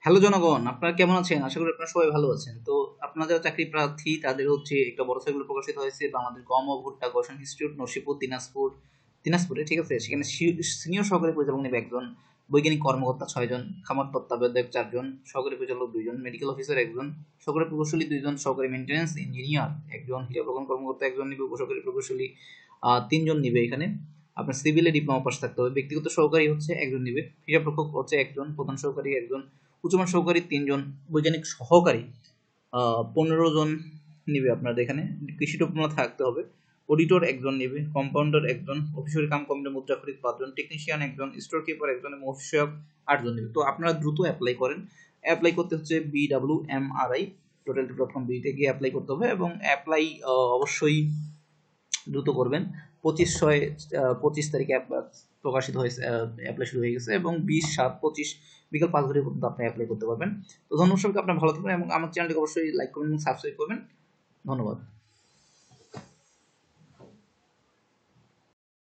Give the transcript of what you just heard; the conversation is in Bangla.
হ্যালো জনগণ, আপনারা কেমন আছেন? আশা করি আপনারা সবাই ভালো আছেন। তো আপনারা যারা চাকরি প্রার্থী তাদের হচ্ছে একটা বড় সার্কুলার প্রকাশিত হয়েছে বাংলাদেশ গম ও ভুট্টা গবেষণা ইনস্টিটিউট নরসিংদী দিনাজপুরে, ঠিক আছে? সেখানে সিনিয়র সহকারী পরিচালক নেবে একজন, বৈজ্ঞানিক কর্মকর্তা 6 জন, খামার তত্ত্বাবধায়ক 4 জন, সহকারী পরিচালক 2 জন, মেডিকেল অফিসার 1 জন, সহকারী প্রকৌশলী 2 জন, সহকারী মেইনটেন্যান্স ইঞ্জিনিয়ার 1 জন, হীরা প্রকল্প কর্মকর্তা 1 জন নিবে, উপসহকারী প্রকৌশলী 3 জন নিবে। এখানে আপনার সিভিলে ডিপ্লোমা পাস থাকতে হবে। ব্যক্তিগত সহকারী হচ্ছে 1 জন নিবে, হিসাব রক্ষক হচ্ছে 1 জন, প্রধান সহকারী 1 জন, উচ্চমান সহকারী 3 জন, বৈজ্ঞানিক সহকারী 15 জন নিবে। আপনাদের এখানে কৃষি ডিপ্লোমা থাকতে হবে। অডিটর 1 জন নিবে, কম্পাউন্ডার 1 জন, অফিসের কাম কম্পিউটার মুদ্রাক্ষরিক 5 জন, টেকনিশিয়ান 1 জন, স্টোর কিপার 1 জন এবং অফিস সহায়ক 8 জন নিবে। তো আপনারা দ্রুত অ্যাপ্লাই করেন। অ্যাপ্লাই করতে হচ্ছে BWMRI total.com তে গিয়ে অ্যাপ্লাই করতে হবে এবং অ্যাপ্লাই অবশ্যই দ্রুত করবেন। 25/6/25 তারিখে প্রকাশিত হয়েছে, অ্যাপ্লাই শুরু হয়ে গেছে এবং 20/7/25 বিকাল 5 ঘটিকা পর্যন্ত আপনি অ্যাপ্লাই করতে পারবেন। তো ধন্যবাদ সবাইকে, আপনার ভালো থাকবেন এবং আমার চ্যানেলটিকে অবশ্যই লাইক করবেন এবং সাবস্ক্রাইব করবেন। ধন্যবাদ।